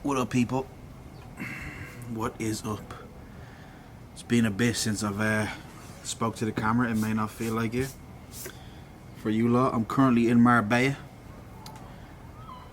What up, people? What is up? It's been a bit since I've spoke to the camera. It may not feel like it for you lot. I'm currently in Marbella.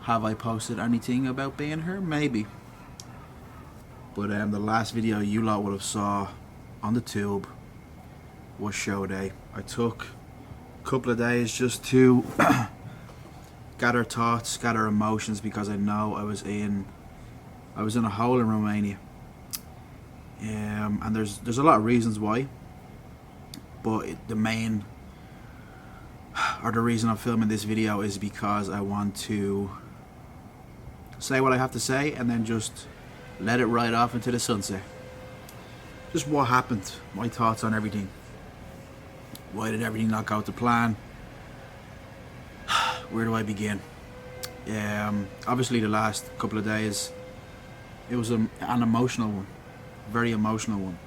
Have I posted anything about being here? Maybe. But the last video you lot would have saw on the tube was show day. I took a couple of days just to gather thoughts, gather emotions, because I know I was in a hole in Romania. And there's a lot of reasons why, but the main, or the reason I'm filming this video is because I want to say what I have to say and then just let it ride off into the sunset. Just what happened, my thoughts on everything. Why did everything not go to plan? Where do I begin? Obviously the last couple of days, it was an emotional one. Very emotional one.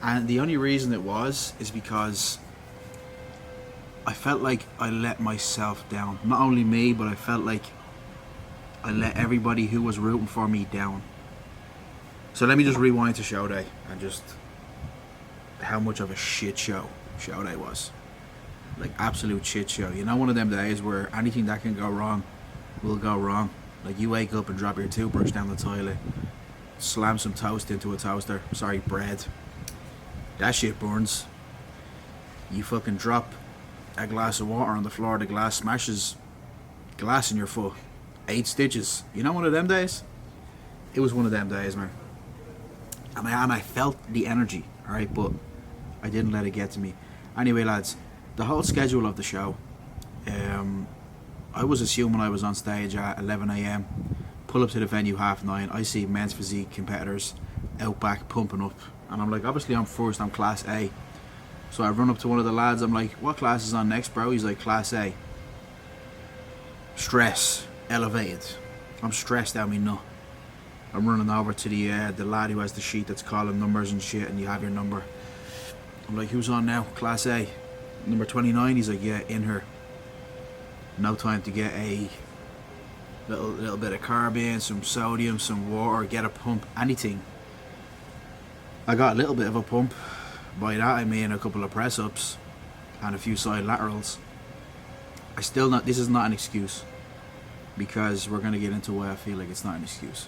And the only reason it was is because I felt like I let myself down. Not only me, but I felt like I let everybody who was rooting for me down. So let me just rewind to show day and just how much of a shit show day was. Like absolute shit show. You know, one of them days where anything that can go wrong will go wrong. Like you wake up and drop your toothbrush down the toilet, slam some toast into a toaster, bread, that shit burns. You fucking drop a glass of water on the floor, the glass smashes glass in your foot, 8 stitches. You know, one of them days? It was one of them days, man. And I felt the energy, alright, but I didn't let it get to me. Anyway, lads, the whole schedule of the show, I was assuming I was on stage at 11 AM, pull up to the venue 9:30, I see men's physique competitors out back pumping up, and I'm like, obviously I'm first, I'm class A. So I run up to one of the lads, I'm like, what class is on next, bro? He's like, class A. Stress, elevated. I'm stressed out me nut. I'm running over to the lad who has the sheet that's calling numbers and shit, and you have your number. I'm like, who's on now? Class A. Number 29, he's like, yeah, in her. No time to get a little bit of carb in, some sodium, some water, get a pump, anything. I got a little bit of a pump. By that I mean a couple of press-ups and a few side laterals. This is not an excuse, because we're going to get into why I feel like it's not an excuse.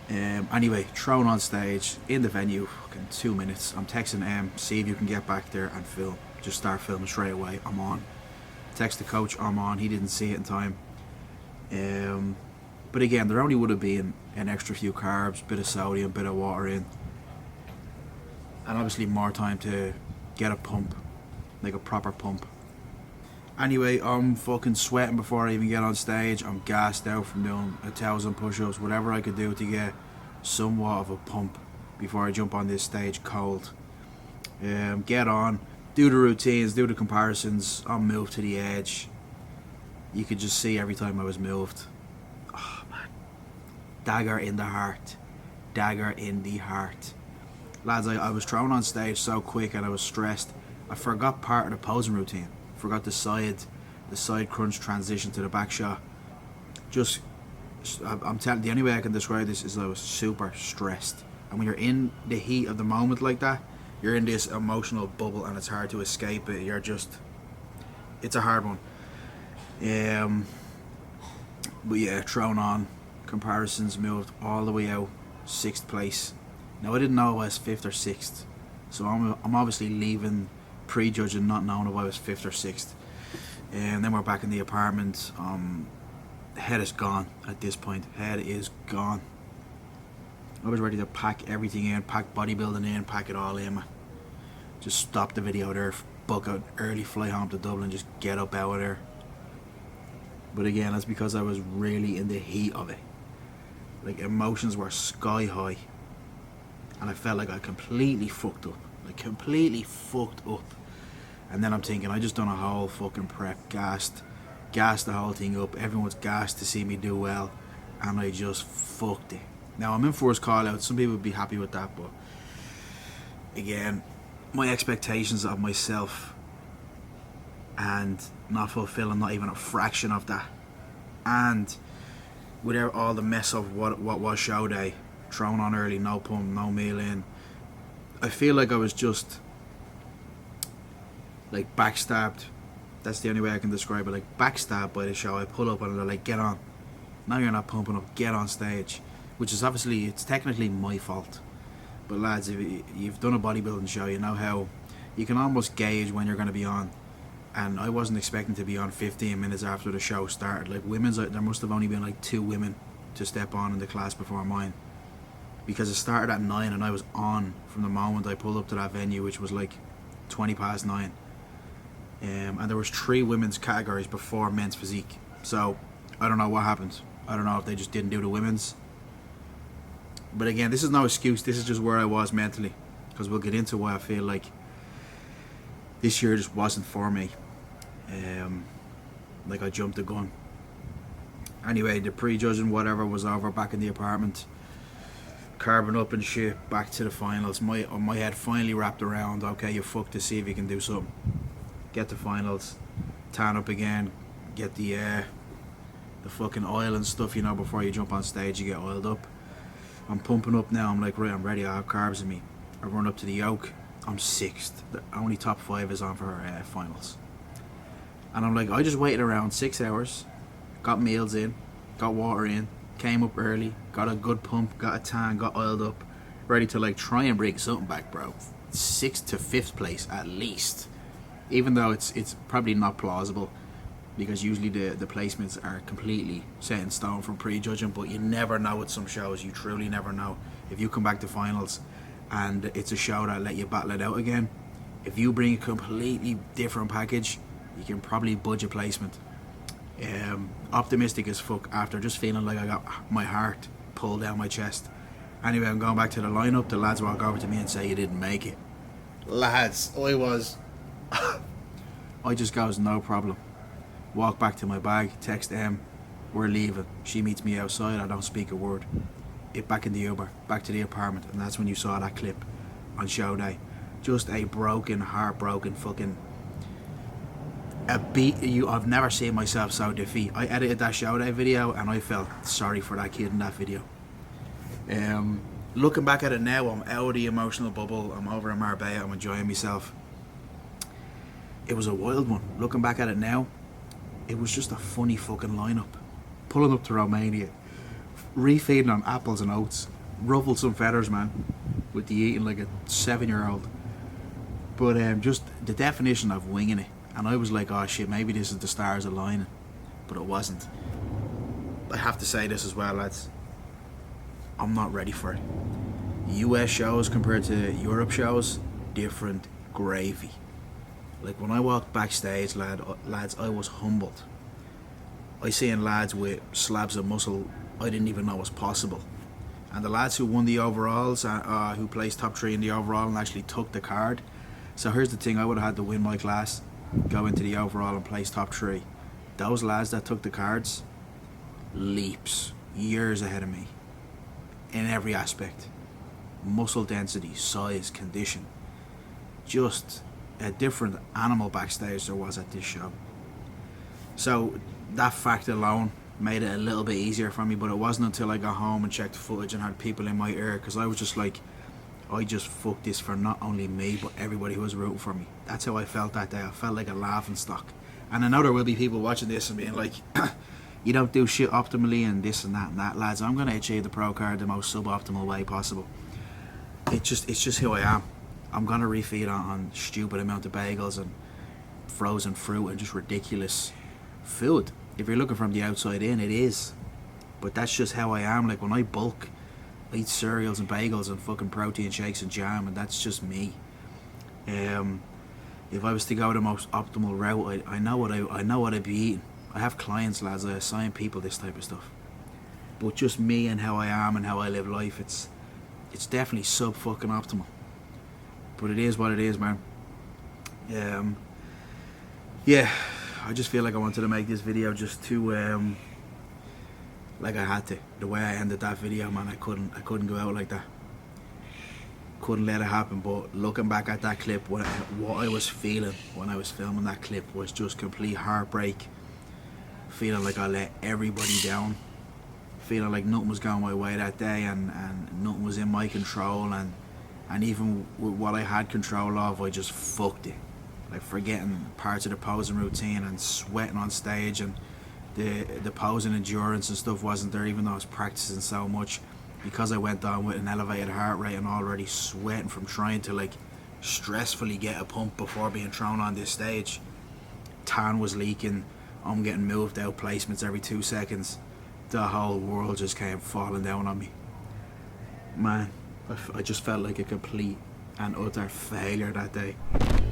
Anyway, thrown on stage in the venue, fucking 2 minutes. I'm texting M, see if you can get back there and film. Just start filming straight away. I'm on. Text the coach, I'm on. He didn't see it in time. But again, there only would have been an extra few carbs, bit of sodium, bit of water in, and obviously more time to get a pump, like a proper pump. Anyway, I'm fucking sweating before I even get on stage. I'm gassed out from doing 1,000 push-ups, whatever I could do to get somewhat of a pump before I jump on this stage cold. Get on, do the routines, do the comparisons. I'm moved to the edge. You could just see every time I was moved. Oh man, dagger in the heart, dagger in the heart. Lads, I was thrown on stage so quick and I was stressed. I forgot part of the posing routine. Forgot the side crunch transition to the back shot. I'm telling, the only way I can describe this is I was super stressed. And when you're in the heat of the moment like that, you're in this emotional bubble and it's hard to escape it. It's a hard one. But yeah, thrown on, comparisons, moved all the way out, 6th place. Now I didn't know I was 5th or 6th, so I'm obviously leaving prejudging, not knowing if I was 5th or 6th. And then we're back in the apartment. Head is gone at this point. Head is gone. I was ready to pack everything in, pack bodybuilding in, pack it all in. Just stop the video there, book an early flight home to Dublin, just get up out of there. But again, that's because I was really in the heat of it. Like, emotions were sky high. And I felt like I completely fucked up. And then I'm thinking, I just done a whole fucking prep, gassed the whole thing up. Everyone's gassed to see me do well, and I just fucked it. Now I'm in first call out. Some people would be happy with that, but again, my expectations of myself and not fulfilling not even a fraction of that, and without all the mess of what was show day, thrown on early, no pump, no meal in. I feel like I was just like backstabbed. That's the only way I can describe it. Like backstabbed by the show. I pull up and they're like, get on. Now you're not pumping up, get on stage. Which is obviously, it's technically my fault. But lads, if you've done a bodybuilding show, you know how you can almost gauge when you're going to be on. And I wasn't expecting to be on 15 minutes after the show started. Like women's, there must have only been like 2 women to step on in the class before mine. Because it started at 9 and I was on from the moment I pulled up to that venue, which was like 20 past 9. And there was 3 women's categories before men's physique. So I don't know what happened. I don't know if they just didn't do the women's. But again, this is no excuse. This is just where I was mentally. Because we'll get into why I feel like this year just wasn't for me. Like I jumped the gun. Anyway, the prejudging whatever was over, back in the apartment. Carbon up and shit, back to the finals. My head finally wrapped around, okay, you fuck to see if you can do something. Get the finals, tan up again, get the fucking oil and stuff, you know, before you jump on stage you get oiled up. I'm pumping up now, I'm like, right, I'm ready, I have carbs in me. I run up to the yoke, I'm 6th. The only top 5 is on for finals. And I'm like, I just waited around 6 hours, got meals in, got water in, came up early, got a good pump, got a tan, got oiled up, ready to like try and bring something back, bro. 6th to 5th place at least. Even though it's probably not plausible, because usually the placements are completely set in stone from prejudging, but you never know with some shows, you truly never know. If you come back to finals and it's a show that let you battle it out again, if you bring a completely different package, you can probably budge a placement. Optimistic as fuck after just feeling like I got my heart pulled down my chest. Anyway, I'm going back to the lineup. The lads walk over to me and say, you didn't make it. Lads, I just goes, no problem. Walk back to my bag, text Em, we're leaving. She meets me outside, I don't speak a word. Back in the Uber, back to the apartment, and that's when you saw that clip on show day. Just a broken, heartbroken fucking I've never seen myself so defeat. I edited that show day video and I felt sorry for that kid in that video. Looking back at it now, I'm out of the emotional bubble, I'm over in Marbella, I'm enjoying myself. It was a wild one. Looking back at it now, it was just a funny fucking lineup. Pulling up to Romania, refeeding on apples and oats, ruffled some feathers, man, with the eating like a 7-year-old. But just the definition of winging it. And I was like, oh shit, maybe this is the stars aligning. But it wasn't. I have to say this as well, lads. I'm not ready for it. US shows compared to Europe shows, different gravy. Like when I walked backstage, lads, I was humbled. I seen lads with slabs of muscle I didn't even know was possible. And the lads who won the overalls, who placed top 3 in the overall and actually took the card. So here's the thing, I would have had to win my class, go into the overall and place top 3. Those lads that took the cards, leaps, years ahead of me. In every aspect. Muscle density, size, condition. Just a different animal backstage there was at this show. So that fact alone made it a little bit easier for me, but it wasn't until I got home and checked footage and had people in my ear, because I was just like, I just fucked this for not only me but everybody who was rooting for me. That's how I felt that day. I felt like a laughing stock. And I know there will be people watching this and being like, you don't do shit optimally and this and that. Lads, I'm going to achieve the pro card the most suboptimal way possible. It's just who I am. I'm going to refeed on stupid amount of bagels and frozen fruit and just ridiculous food. If you're looking from the outside in, it is. But that's just how I am. Like when I bulk, I eat cereals and bagels and fucking protein shakes and jam, and that's just me. If I was to go the most optimal route, I know what I'd be eating. I have clients, lads, I assign people this type of stuff. But just me and how I am and how I live life, it's definitely sub fucking optimal. But it is what it is, man. Yeah, I just feel like I wanted to make this video just to like I had to. The way I ended that video, man, I couldn't go out like that. Couldn't let it happen. But looking back at that clip, what I was feeling when I was filming that clip was just complete heartbreak. Feeling like I let everybody down. feeling like nothing was going my way that day, and nothing was in my control, and even with what I had control of, I just fucked it. Like forgetting parts of the posing routine and sweating on stage, and the posing endurance and stuff wasn't there, even though I was practicing so much, because I went on with an elevated heart rate and already sweating from trying to like stressfully get a pump before being thrown on this stage. Tan was leaking, I'm getting moved out placements every 2 seconds. The whole world just came falling down on me. Man, I just felt like a complete and utter failure that day.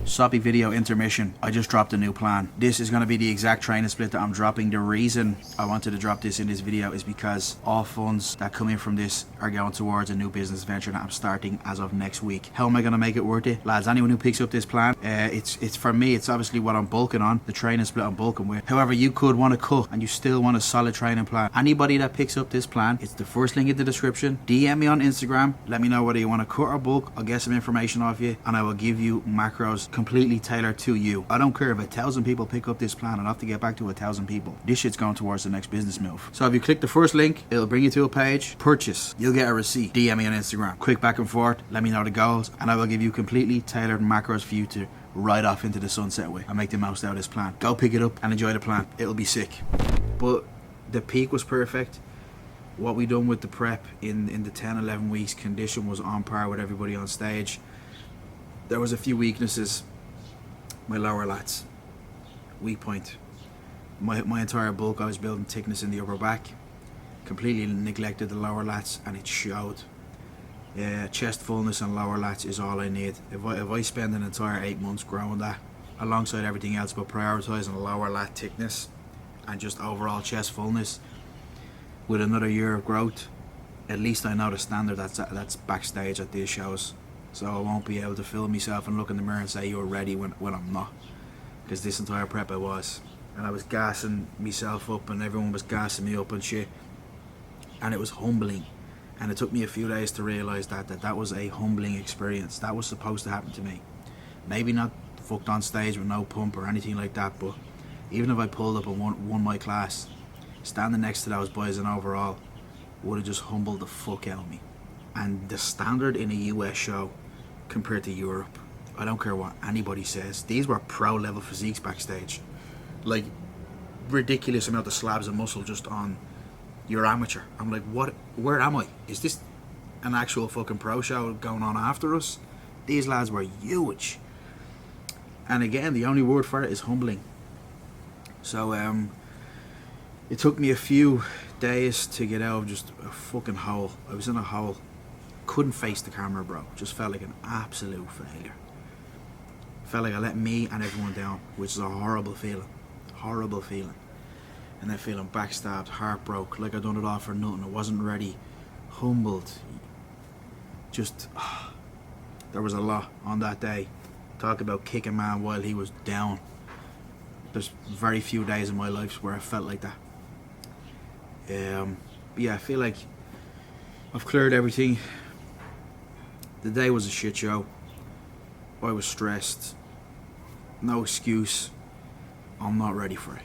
Soppy video intermission. I just dropped a new plan. This is going to be the exact training split that I'm dropping. The reason I wanted to drop this in this video is because all funds that come in from this are going towards a new business venture that I'm starting as of next week. How am I going to make it worth it? Lads, anyone who picks up this plan, it's for me, it's obviously what I'm bulking on, the training split I'm bulking with. However, you could want to cut and you still want a solid training plan. Anybody that picks up this plan, it's the first link in the description. DM me on Instagram. Let me know whether you want to cut or bulk. I'll get some information off you and I will give you macros completely tailored to you. I don't care if 1,000 people pick up this plan. I'll have to get back to 1,000 people. This shit's going towards the next business move. So if you click the first link, it'll bring you to a page. Purchase. You'll get a receipt. DM me on Instagram. Quick back and forth. Let me know the goals and I will give you completely tailored macros for you to ride off into the sunset with and make the most out of this plan. Go pick it up and enjoy the plan. It'll be sick. But the peak was perfect. What we done with the prep in the 10-11 weeks, condition was on par with everybody on stage. There was a few weaknesses. My lower lats, weak point. My entire bulk, I was building thickness in the upper back. Completely neglected the lower lats and it showed. Chest fullness and lower lats is all I need. If I spend an entire 8 months growing that, alongside everything else, but prioritising lower lat thickness and just overall chest fullness, with another year of growth, at least I know the standard that's backstage at these shows. So I won't be able to film myself and look in the mirror and say you're ready when I'm not. Because this entire prep I was. And I was gassing myself up and everyone was gassing me up and shit. And it was humbling. And it took me a few days to realise that was a humbling experience. That was supposed to happen to me. Maybe not fucked on stage with no pump or anything like that, but even if I pulled up and won my class, standing next to those boys in overall would have just humbled the fuck out of me. And the standard in a US show compared to Europe, I don't care what anybody says, these were pro level physiques backstage. Like ridiculous amount of slabs of muscle just on your amateur. I'm like, what? Where am I? Is this an actual fucking pro show going on after us? These lads were huge. And again, the only word for it is humbling. So it took me a few days to get out of just a fucking hole. I was in a hole. Couldn't face the camera, bro. Just felt like an absolute failure. Felt like I let me and everyone down, which is a horrible feeling. Horrible feeling. And then feeling backstabbed, heartbroken, like I done it all for nothing. I wasn't ready. Humbled. Just, there was a lot on that day. Talk about kick a man while he was down. There's very few days in my life where I felt like that. But yeah, I feel like I've cleared everything. The day was a shit show. I was stressed. No excuse. I'm not ready for it.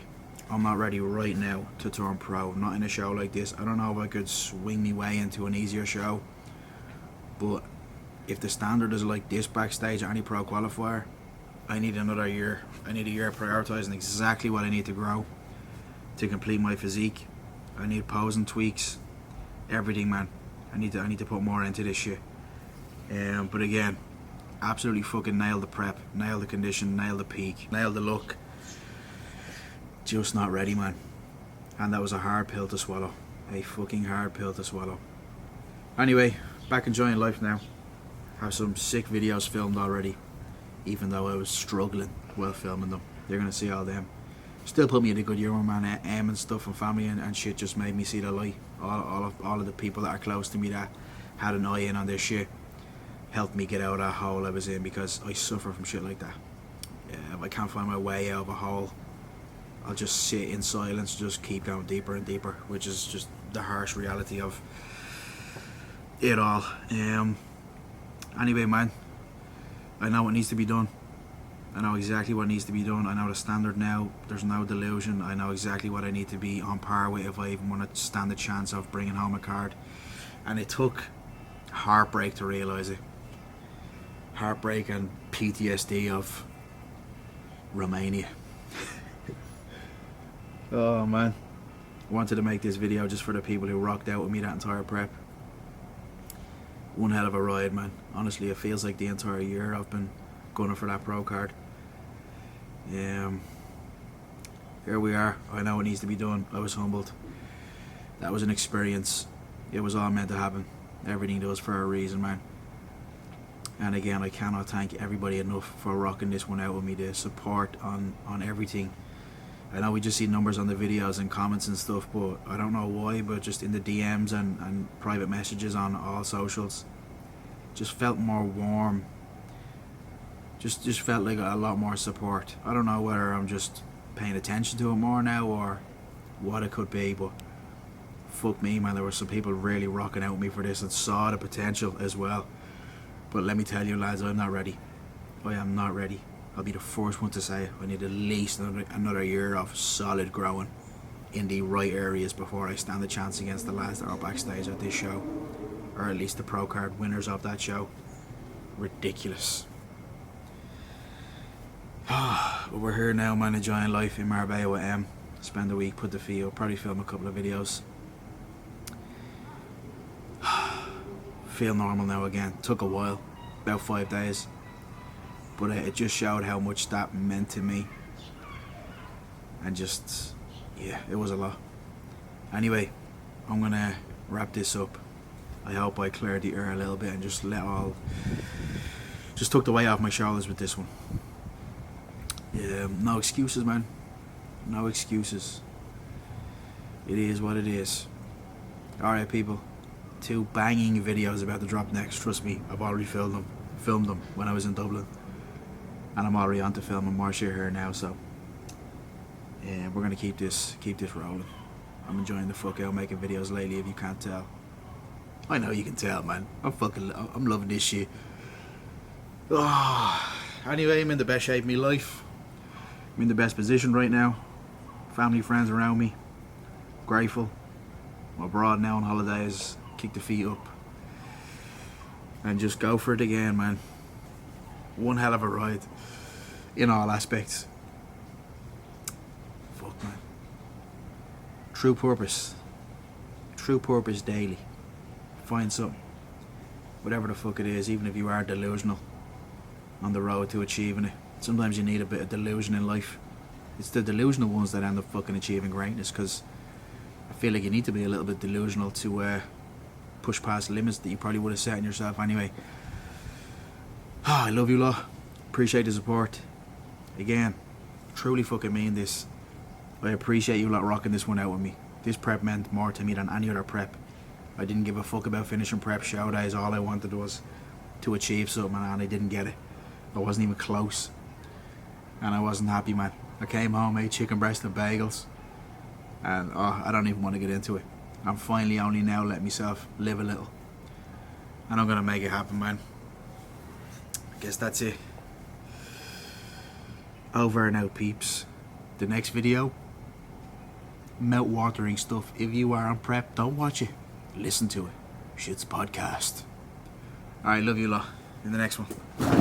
I'm not ready right now to turn pro. Not in a show like this. I don't know if I could swing me way into an easier show. But if the standard is like this backstage at any pro qualifier, I need another year. I need a year prioritising exactly what I need to grow to complete my physique. I need posing tweaks. Everything, man. I need to put more into this shit. But again, absolutely fucking nailed the prep, nailed the condition, nailed the peak, nailed the look. Just not ready, man. And that was a hard pill to swallow. A fucking hard pill to swallow. Anyway, back enjoying life now. Have some sick videos filmed already, even though I was struggling while filming them. You're gonna see all them. Still put me in a good humour, man. And stuff and family and shit just made me see the light. All of the people that are close to me that had an eye in on this shit helped me get out of that hole I was in, because I suffer from shit like that. If I can't find my way out of a hole, I'll just sit in silence, just keep going deeper and deeper, which is just the harsh reality of it all. Anyway, man, I know what needs to be done. I know exactly what needs to be done. I know the standard now. There's no delusion. I know exactly what I need to be on par with if I even want to stand a chance of bringing home a card. And it took heartbreak to realise it. Heartbreak and PTSD of Romania. Oh man. I wanted to make this video just for the people who rocked out with me that entire prep. One hell of a ride, man. Honestly, it feels like the entire year I've been gunning for that pro card. Here we are. I know it needs to be done. I was humbled. That was an experience. It was all meant to happen. Everything does for a reason, man. And again, I cannot thank everybody enough for rocking this one out with me. The support on everything. I know we just see numbers on the videos and comments and stuff, but I don't know why, but just in the DMs and private messages on all socials, just felt more warm. Just felt like a lot more support. I don't know whether I'm just paying attention to it more now or what it could be, but fuck me, man, there were some people really rocking out with me for this and saw the potential as well. But let me tell you, lads, I'm not ready. I am not ready. I'll be the first one to say it. I need at least another year of solid growing in the right areas before I stand a chance against the lads that are backstage at this show, or at least the pro card winners of that show. Ridiculous. But we're here now, man, enjoying life in Marbella with M. Spend a week, put the feet up, probably film a couple of videos. Feel normal now again. Took a while, about 5 days. But it just showed how much that meant to me. And just, yeah, it was a lot. Anyway, I'm gonna wrap this up. I hope I cleared the air a little bit and just took the weight off my shoulders with this one. Yeah, no excuses, man. No excuses. It is what it is. Alright, people. 2 banging videos about to drop next. Trust me, I've already filmed them when I was in Dublin. And I'm already on to filming more shit here now, so yeah, we're gonna keep this rolling. I'm enjoying the fuck out making videos lately, if you can't tell. I know you can tell, man. I'm loving this shit. Anyway, I'm in the best shape of my life. I'm in the best position right now. Family, friends around me. Grateful. I'm abroad now on holidays. Kick the feet up. And just go for it again, man. One hell of a ride. In all aspects. Fuck, man. True purpose. True purpose daily. Find something. Whatever the fuck it is, even if you are delusional on the road to achieving it. Sometimes you need a bit of delusion in life. It's the delusional ones that end up fucking achieving greatness, because I feel like you need to be a little bit delusional to push past limits that you probably would have set in yourself anyway. I love you lot. Appreciate the support. Again, truly fucking mean this. I appreciate you lot rocking this one out with me. This prep meant more to me than any other prep. I didn't give a fuck about finishing prep show days. All I wanted was to achieve something, and I didn't get it. I wasn't even close. And I wasn't happy, man. I came home, ate chicken breast and bagels. And I don't even want to get into it. I'm finally only now letting myself live a little. And I'm going to make it happen, man. I guess that's it. Over and out, peeps. The next video, mouth-watering stuff. If you are on prep, don't watch it. Listen to it. Shit's a podcast. Alright, love you lot. In the next one.